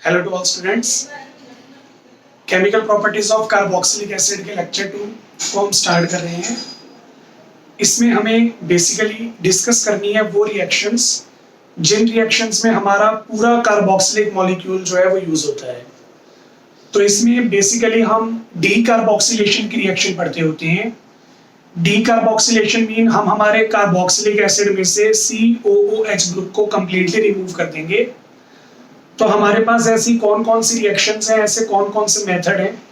Hello to all students. Chemical properties of carboxylic acid के lecture 2 को हम start कर रहे हैं। इसमें हमें बेसिकली डिस्कस करनी है वो रिएक्शंस जिन रिएक्शंस में हमारा पूरा कार्बोक्सिलिक मॉलिक्यूल जो है वो यूज होता है। तो इसमें बेसिकली हम डी कार्बोक्सिलेशन की रिएक्शन पढ़ते होते हैं। डी कार्बोक्सिलेशन मीन हम हमारे कार्बोक्सिलिक एसिड में से COOH ग्रुप को कंप्लीटली रिमूव कर देंगे। तो हमारे पास ऐसी कौन कौन सी रिएक्शंस हैं, ऐसे कौन कौन से मेथड हैं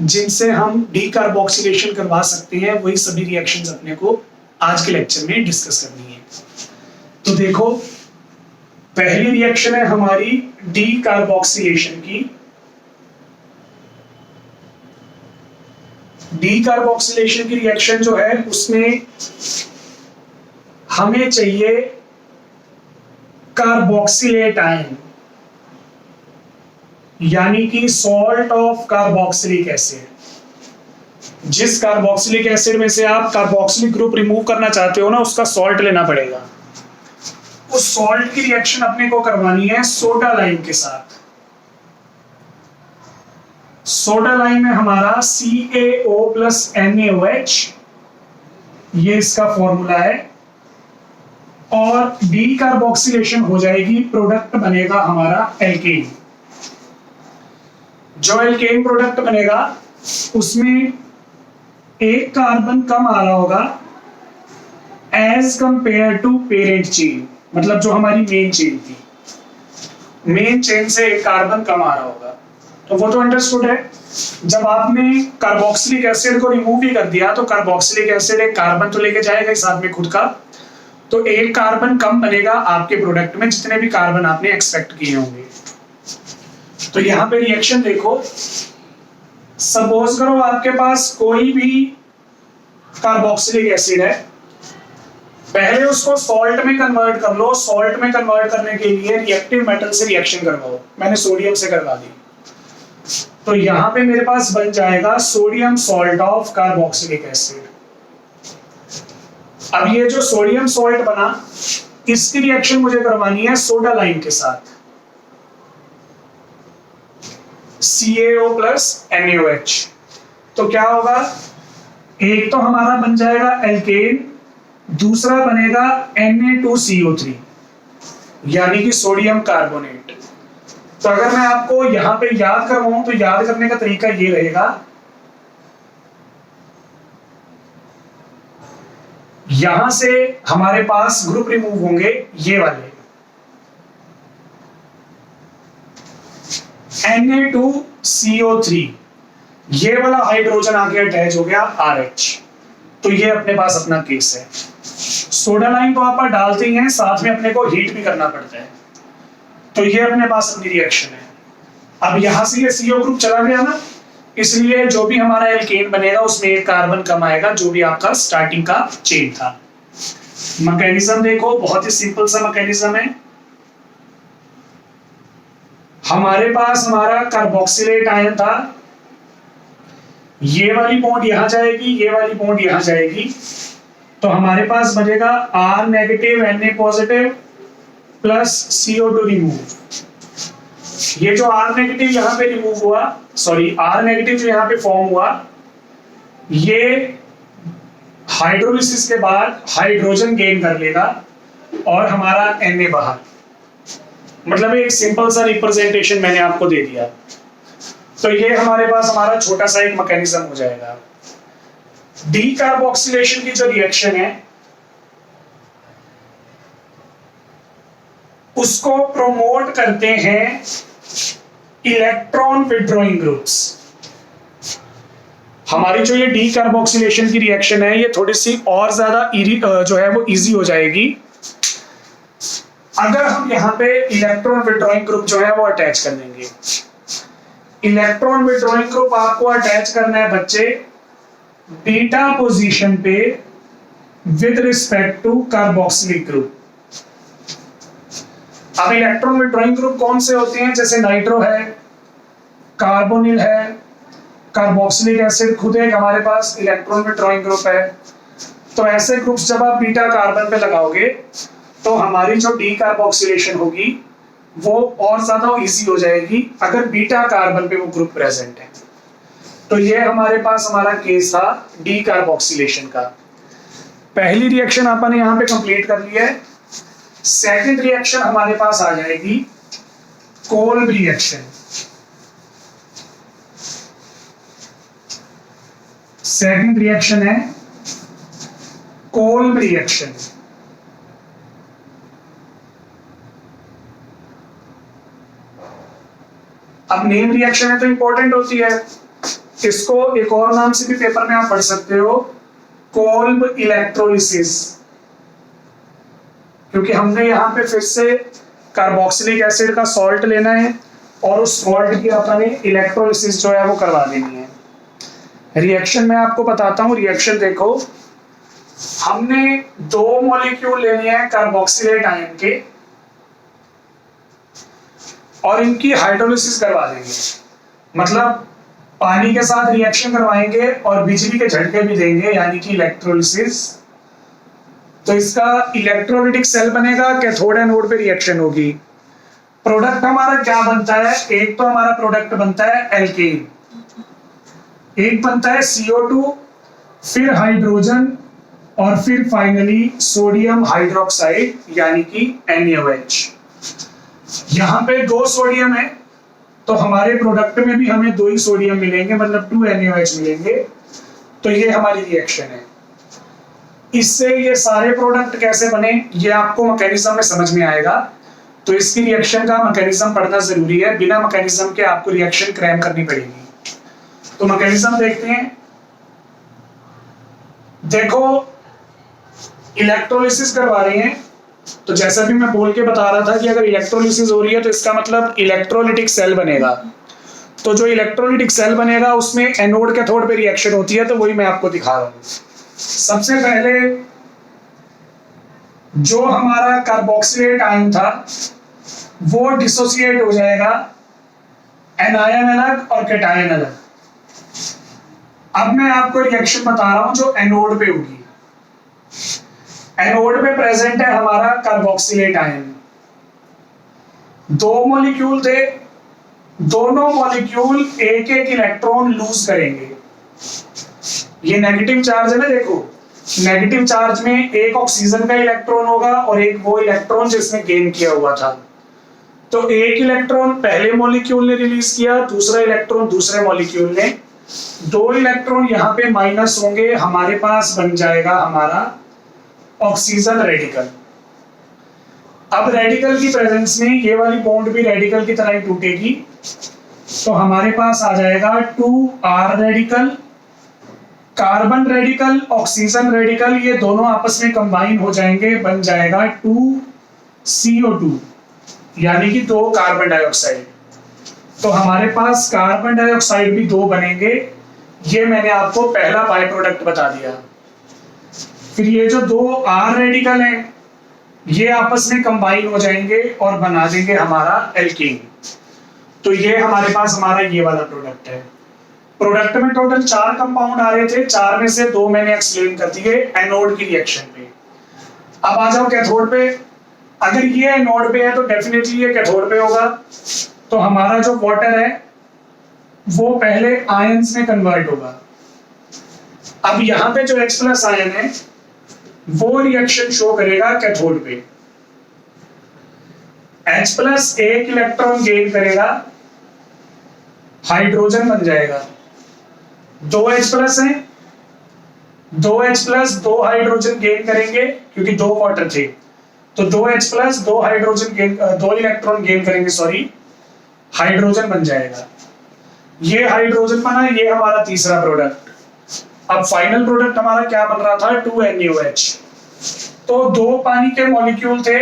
जिनसे हम डी कार्बोक्सिलेशन करवा सकते हैं, वही सभी रिएक्शंस अपने को आज के लेक्चर में डिस्कस करनी है। तो देखो, पहली रिएक्शन है हमारी डी कार्बोक्सिलेशन की। डी कार्बोक्सिलेशन की रिएक्शन जो है उसमें हमें चाहिए कार्बोक्सिलेट आयन, यानी कि सॉल्ट ऑफ कार्बोक्सिलिक एसिड। जिस कार्बोक्सिलिक एसिड में से आप कार्बोक्सिलिक ग्रुप रिमूव करना चाहते हो ना, उसका सॉल्ट लेना पड़ेगा। उस सॉल्ट की रिएक्शन अपने को करवानी है सोडा लाइम के साथ। सोडा लाइम में हमारा CaO + NaOH, ये इसका फॉर्मूला है। और डी कार्बोक्सिलेशन हो जाएगी, प्रोडक्ट बनेगा हमारा एल्केन। जो एल्केन प्रोडक्ट बनेगा उसमें एक कार्बन कम आ रहा होगा as compare to parent chain, मतलब जो हमारी मेन चेन थी, मेन चेन से एक कार्बन कम आ रहा होगा। तो वो तो अंडरस्टूड है। जब आपने कार्बोक्सिलिक एसिड को रिमूव ही कर दिया तो कार्बोक्सिलिक एसिड एक कार्बन तो लेके जाएगा साथ में खुद का, तो एक कार्बन कम बनेगा आपके प्रोडक्ट में, जितने भी कार्बन आपने एक्सपेक्ट किए होंगे। तो यहां पे रिएक्शन देखो, सपोज करो आपके पास कोई भी कार्बोक्सिलिक एसिड है, पहले उसको सॉल्ट में कन्वर्ट कर लो। सॉल्ट में कन्वर्ट करने के लिए रिएक्टिव मेटल से रिएक्शन करवाओ। मैंने सोडियम से करवा दी, तो यहां पे मेरे पास बन जाएगा sodium salt of carboxylic acid. अब ये जो सोडियम सॉल्ट बना, इसकी रिएक्शन मुझे करवानी है सोडा लाइम के साथ, CaO + NaOH। तो क्या होगा, एक तो हमारा बन जाएगा एल्केन, दूसरा बनेगा Na2CO3 यानी कि सोडियम कार्बोनेट। तो अगर मैं आपको यहां पे याद करवाऊं तो याद करने का तरीका ये रहेगा, यहां से हमारे पास ग्रुप रिमूव होंगे ये वाले, Na2CO3, ये वाला हाइड्रोजन आके अटैच हो गया RH। तो ये अपने पास अपना केस है। सोडा लाइम तो आप डालते ही हैं, साथ में अपने को हीट भी करना पड़ता है। तो ये अपने पास अपनी रिएक्शन है। अब यहां से ये CO ग्रुप चला गया ना, इसलिए जो भी हमारा एल्केन बनेगा उसमें एक कार्बन कम आएगा, जो भी आपका स्टार्टिंग का चेन था। मैकेनिज्म देखो, बहुत ही सिंपल सा मैकेनिज्म है। हमारे पास हमारा कार्बोक्सिलेट आयन था, ये वाली बॉन्ड यहां जाएगी, ये वाली बॉन्ड यहां जाएगी, तो हमारे पास बनेगा R negative Na positive plus CO2 remove. ये जो R नेगेटिव यहां पे रिमूव हुआ, सॉरी R नेगेटिव जो यहां पे फॉर्म हुआ, ये हाइड्रोलिसिस के बाद हाइड्रोजन गेन कर लेगा और हमारा Na बाहर। मतलब एक सिंपल सा रिप्रेजेंटेशन मैंने आपको दे दिया। तो ये हमारे पास हमारा छोटा सा एक मैकेनिज्म हो जाएगा। डी कार्बोक्सिलेशन की जो रिएक्शन है उसको प्रोमोट करते हैं इलेक्ट्रॉन विड्रॉइंग ग्रुप्स। हमारी जो ये डी कार्बोक्सिलेशन की रिएक्शन है, ये थोड़ी सी और ज्यादा जो है वो इजी हो जाएगी अगर हम यहाँ पे इलेक्ट्रॉन विड्रॉइंग ग्रुप जो है वो अटैच कर देंगे। इलेक्ट्रॉन विड्रॉइंग ग्रुप आपको अटैच करना है बच्चे बीटा पोजीशन पे with respect to carboxylic group. अब इलेक्ट्रॉन विड्रॉइंग ग्रुप कौन से होते हैं, जैसे नाइट्रो है, कार्बोनिल है, कार्बोक्सिलिक एसिड खुद एक हमारे पास इलेक्ट्रॉन विड्रॉइंग ग्रुप है। तो ऐसे ग्रुप्स जब आप बीटा कार्बन पे लगाओगे तो हमारी जो डी कार्बोक्सिलेशन होगी वो और ज्यादा इजी हो जाएगी अगर बीटा कार्बन पे वो ग्रुप प्रेजेंट है। तो ये हमारे पास हमारा केस था डी कार्बोक्सिलेशन का। पहली रिएक्शन अपन ने यहां पे कंप्लीट कर लिया है। सेकंड रिएक्शन हमारे पास आ जाएगी कोल्ब रिएक्शन। सेकंड रिएक्शन है कोल्ब रिएक्शन। अब नेम रिएक्शन है तो इंपॉर्टेंट होती है, इसको एक और नाम से भी पेपर में आप पढ़ सकते हो, कोल्ब इलेक्ट्रोलिसिस। क्योंकि हमने यहां पे फिर से कार्बोक्सिलिक एसिड का सॉल्ट लेना है और उस सॉल्ट की अपने इलेक्ट्रोलिसिस जो है वो करवा देनी है। रिएक्शन में आपको बताता हूं, रिएक्शन देखो, हमने 2 मॉलिक्यूल लेने हैं कार्बोक्सिलेट आयन के और इनकी हाइड्रोलिसिस करवा देंगे। मतलब पानी के साथ रिएक्शन करवाएंगे और बिजली के झटके भी देंगे, यानी कि इलेक्ट्रोलिसिस। तो इसका इलेक्ट्रोलिटिक सेल बनेगा, कैथोड एनोड पे रिएक्शन होगी। प्रोडक्ट हमारा क्या बनता है, एक तो हमारा प्रोडक्ट बनता है एल्केन, एक बनता है CO2, फिर हाइड्रोजन और फिर फाइनली सोडियम हाइड्रोक्साइड यानी कि NaOH। यहां पे 2 सोडियम है तो हमारे प्रोडक्ट में भी हमें 2 ही सोडियम मिलेंगे, मतलब 2 NaOH मिलेंगे। तो ये हमारी रिएक्शन है। इससे ये सारे प्रोडक्ट कैसे बने ये आपको मैकेनिज्म में समझ में आएगा। तो इसकी रिएक्शन का मैकेनिज्म पढ़ना जरूरी है, बिना मैकेनिज्म के आपको रिएक्शन क्रैम करनी पड़ेगी। तो मैकेनिज्म देखते हैं। देखो इलेक्ट्रोलिसिस करवा रहे हैं, तो जैसा भी मैं बोल के बता रहा था कि अगर इलेक्ट्रोलिसिस हो रही है तो इसका मतलब इलेक्ट्रोलिटिक सेल बनेगा। तो जो इलेक्ट्रोलिटिक सेल बनेगा उसमें एनोड कैथोड पे रिएक्शन होती है, तो वही मैं आपको दिखा रहा हूं। सबसे पहले जो हमारा कार्बोक्सिलेट आयन था वो डिसोसिएट हो जाएगा, एनायन अलग और कैटायन अलग। अब मैं आपको रिएक्शन बता रहा हूं जो एनोड पे होगी। एनोड पे प्रेजेंट है हमारा कार्बोक्सिलेट आयन। 2 मॉलिक्यूल थे, दोनों मॉलिक्यूल एक एक इलेक्ट्रॉन लूज करेंगे। ये नेगेटिव चार्ज है ना, देखो नेगेटिव चार्ज में एक ऑक्सीजन का इलेक्ट्रॉन होगा और एक वो इलेक्ट्रॉन जिसने गेन किया हुआ था। तो एक इलेक्ट्रॉन पहले मॉलिक्यूल ने रिलीज किया, दूसरा इलेक्ट्रॉन दूसरे मॉलिक्यूल ने। 2 इलेक्ट्रॉन यहाँ पे माइनस होंगे, हमारे पास बन जाएगा हमारा ऑक्सीजन रेडिकल। अब रेडिकल की प्रेजेंस में ये वाली बॉन्ड भी रेडिकल की तरह ही टूटेगी, तो हमारे पास आ जाएगा 2R radical. Carbon radical, oxygen radical, ये दोनों आपस में कंबाइन हो जाएंगे, बन जाएगा 2CO2 यानी कि 2 कार्बन डाइऑक्साइड। तो हमारे पास कार्बन डाइऑक्साइड भी 2 बनेंगे। ये मैंने आपको पहला बाय प्रोडक्ट बता दिया। फिर ये जो 2R रेडिकल हैं ये आपस में कंबाइन हो जाएंगे और बना देंगे हमारा एल्कीन। तो ये हमारे पास हमारा ये वाला प्रोडक्ट है। प्रोडक्ट में टोटल 4 कंपाउंड आ रहे थे, 4 में से 2 मैंने एक्सप्लेन कर दिए एनोड की रिएक्शन पे। अब आ जाओ कैथोड पे। अगर ये एनोड पे है तो डेफिनेटली ये कैथोड पे होगा। तो हमारा जो वाटर है वो पहले आयंस में कन्वर्ट होगा। अब यहां पे जो H+ आयन है वो रिएक्शन शो करेगा कैथोड पे। H+ एक इलेक्ट्रॉन गेन करेगा, हाइड्रोजन बन जाएगा। 2 H+ हैं, 2 H+ 2 हाइड्रोजन गेन करेंगे क्योंकि 2 वाटर थे। तो 2 H+ 2 hydrogen gain 2 electron gain करेंगे, सॉरी, हाइड्रोजन बन जाएगा। ये हाइड्रोजन बना, ये हमारा तीसरा प्रोडक्ट। अब फाइनल प्रोडक्ट हमारा क्या बन रहा था, 2 NaOH। तो 2 पानी के मॉलिक्यूल थे,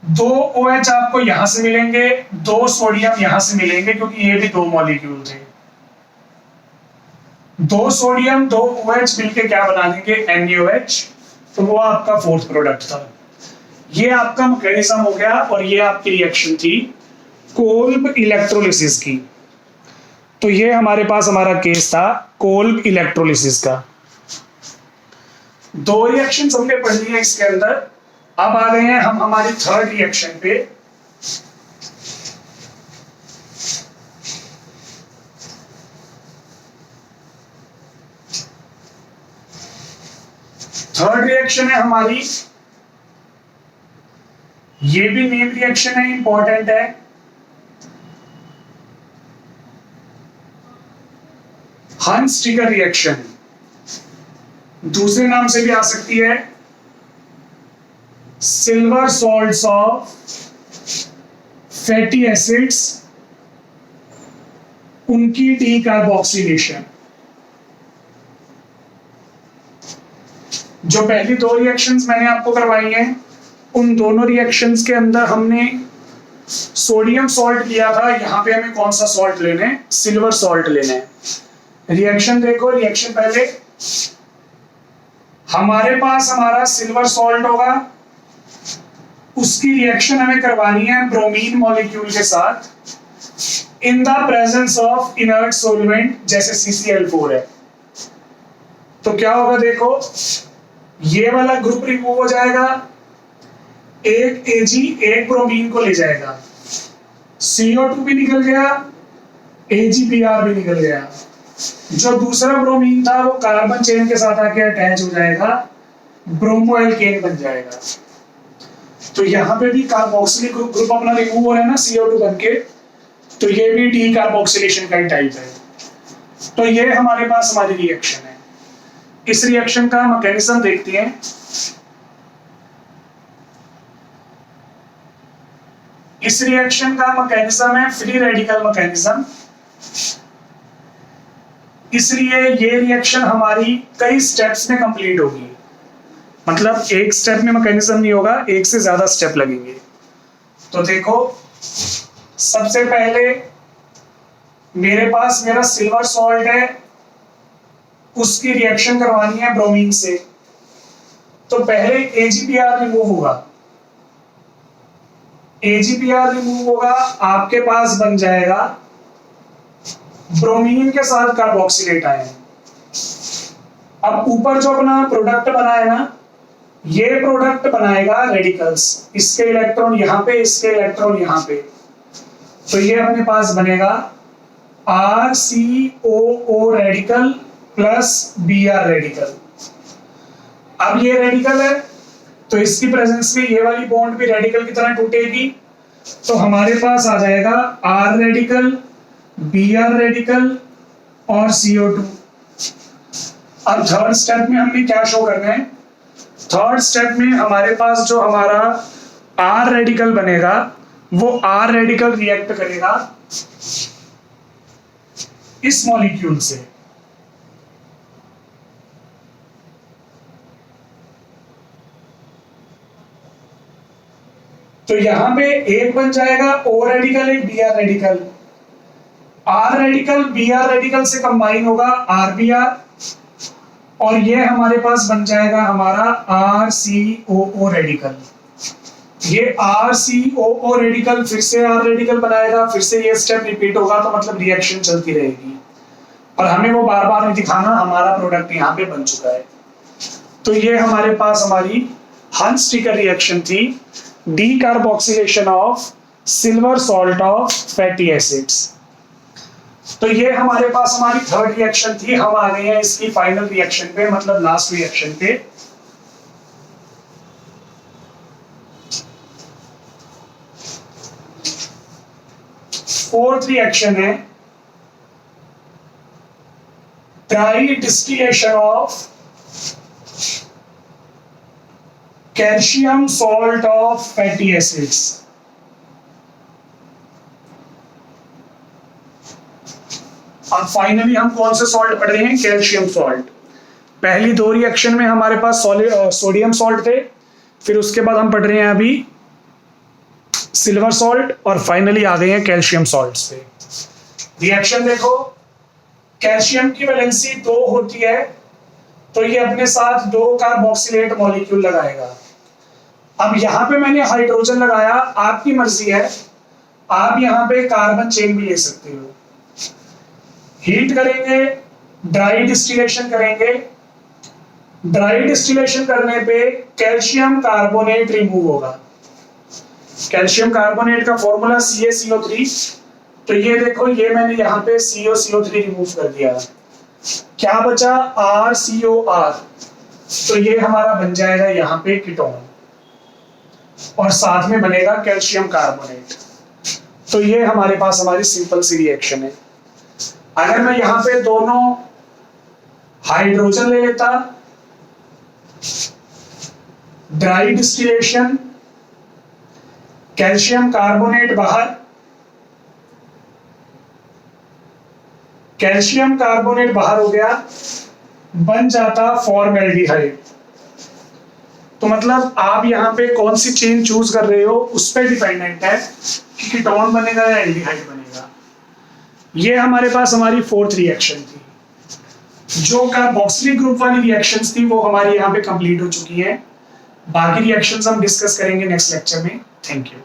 2 OH आपको यहां से मिलेंगे, 2 सोडियम यहां से मिलेंगे क्योंकि ये भी 2 मॉलिक्यूल थे। 2 सोडियम 2 OH मिलके क्या बना देंगे, NaOH। तो वो आपका 4th प्रोडक्ट था। ये आपका मैकेनिज्म हो गया और ये आपकी रिएक्शन थी कोल्ब इलेक्ट्रोलिसिस की। तो ये हमारे पास हमारा केस था कोल्ब इलेक्ट्रोलिसिस का। 2 रिएक्शन हमने पढ़ ली है इसके अंदर। अब आ गए हैं हम हमारी थर्ड रिएक्शन पे। थर्ड रिएक्शन है हमारी, ये भी नेम रिएक्शन है, इंपॉर्टेंट है। हंस-ट्रिगर रिएक्शन, दूसरे नाम से भी आ सकती है silver salts of fatty acids, उनकी डीकार्बोक्सिलेशन। जो पहली दो रिएक्शंस मैंने आपको करवाई हैं, उन दोनों रिएक्शंस के अंदर हमने सोडियम सॉल्ट लिया था। यहां पे हमें कौन सा सॉल्ट लेना है? सिल्वर सॉल्ट लेना है। रिएक्शन देखो, रिएक्शन पहले हमारे पास हमारा सिल्वर सॉल्ट होगा, उसकी रिएक्शन हमें करवानी है ब्रोमीन मॉलिक्यूल के साथ in the presence of inert solvent, जैसे CCl4 है। तो क्या होगा देखो, ये वाला ग्रुप रिमूव हो जाएगा, एक Ag एक ब्रोमीन को ले जाएगा, CO2 भी निकल गया, AgBr भी निकल गया। जो दूसरा ब्रोमीन था वो कार्बन चेन के साथ आके अटैच हो जाएगा, ब्रोमो एल्केन बन जाएगा। तो यहाँ पे भी कार्बोक्सिलिक ग्रुप अपना रिमूव हो रहा है ना CO2 बनके, तो ये भी डीकार्बोक्सिलेशन का ही टाइप है। तो ये हमारे पास हमारी रिएक्शन है। इस रिएक्शन का मैकेनिज्म देखते हैं। इस रिएक्शन का मैकेनिज्म है फ्री रेडिकल मैकेनिज्म, इसलिए ये रिएक्शन हमारी कई स्टेप्स में कंप्लीट होगी। मतलब एक स्टेप में मैकेनिज्म नहीं होगा, एक से ज्यादा स्टेप लगेंगे। तो देखो, सबसे पहले मेरे पास मेरा सिल्वर सॉल्ट है, उसकी रिएक्शन करवानी है ब्रोमीन से। तो पहले AgBr रिमूव होगा, AgBr रिमूव होगा, आपके पास बन जाएगा ब्रोमीन के साथ कार्बोक्सिलेट आयन। अब ऊपर जो अपना प्रोडक्ट बना है ना, ये प्रोडक्ट बनाएगा रेडिकल्स, इसके इलेक्ट्रॉन यहां पे, इसके इलेक्ट्रॉन यहां पे। तो ये अपने पास बनेगा RCOO radical plus Br radical. अब ये रेडिकल है, तो इसकी प्रेजेंस में ये वाली बॉन्ड भी रेडिकल की तरह टूटेगी। तो हमारे पास आ जाएगा R रेडिकल, Br रेडिकल और CO2। अब थर्ड स्टेप में हमने क्या शो करना है? थर्ड स्टेप में हमारे पास जो हमारा R रेडिकल बनेगा, वो R रेडिकल रिएक्ट करेगा इस मॉलिक्यूल से। तो यहां पे एक बन जाएगा O रेडिकल, एक Br radical. R radical Br radical से कंबाइन होगा RBr, और ये हमारे पास बन जाएगा हमारा RCOO रेडिकल। ये RCOO रेडिकल फिर से R रेडिकल बनाएगा, फिर से ये स्टेप रिपीट होगा। तो मतलब रिएक्शन चलती रहेगी, और हमें वो बार बार नहीं दिखाना, हमारा प्रोडक्ट यहाँ पे बन चुका है। तो ये हमारे पास हमारी हंस-ट्रिगर रिएक्शन थी, decarboxylation of silver salt of fatty acids. तो ये हमारे पास हमारी थर्ड रिएक्शन थी। हम आ गए हैं इसकी फाइनल रिएक्शन पे, मतलब लास्ट रिएक्शन पे। फोर्थ रिएक्शन है dry distillation of calcium salt of fatty acids. अब फाइनली हम कौन से सॉल्ट पढ़ रहे हैं? Calcium salt. पहली दो रिएक्शन में हमारे पास सोडियम सॉल्ट थे, फिर उसके बाद हम पढ़ रहे हैं अभी सिल्वर सॉल्ट, और फाइनली आ गए हैं कैल्शियम सॉल्ट्स पे। रिएक्शन देखो, कैल्शियम की वैलेंसी 2 होती है, तो ये अपने साथ 2 कार्बोक्सिलेट मॉलिक्यूल लगाएगा। अब यहां पे मैंने हाइड्रोजन लगाया, आपकी मर्जी है, आप यहां पे कार्बन चेन भी ले सकते हो। हीट करेंगे, ड्राई डिस्टिलेशन करेंगे, ड्राई डिस्टिलेशन करने पे कैल्शियम कार्बोनेट रिमूव होगा। कैल्शियम कार्बोनेट का फॉर्मूला CaCO3। तो ये देखो, ये मैंने यहाँ पे CoCO3 रिमूव कर दिया। क्या बचा? RCOR। तो ये हमारा बन जाएगा यहाँ पे कीटोन, और साथ में बनेगा कैल्शियम कार्बोनेट। तो ये हमारे पास हमारी सिंपल सी रिएक्शन है। अगर मैं यहाँ पे दोनों हाइड्रोजन ले लेता, ड्राई डिस्टिलेशन, कैल्शियम कार्बोनेट बाहर, कैल्शियम कार्बोनेट बाहर हो गया, बन जाता फॉर्मेल्डिहाइड। तो मतलब आप यहाँ पे कौन सी चेन चूज कर रहे हो उस पर डिपेंडेंट है कि कीटोन बनेगा या एल्डिहाइड बनेगा। ये हमारे पास हमारी फोर्थ रिएक्शन थी। जो कार्बोक्सिलिक ग्रुप वाली रिएक्शंस थी वो हमारी यहाँ पे कंप्लीट हो चुकी है। बाकी रिएक्शंस हम डिस्कस करेंगे नेक्स्ट लेक्चर में। Thank you.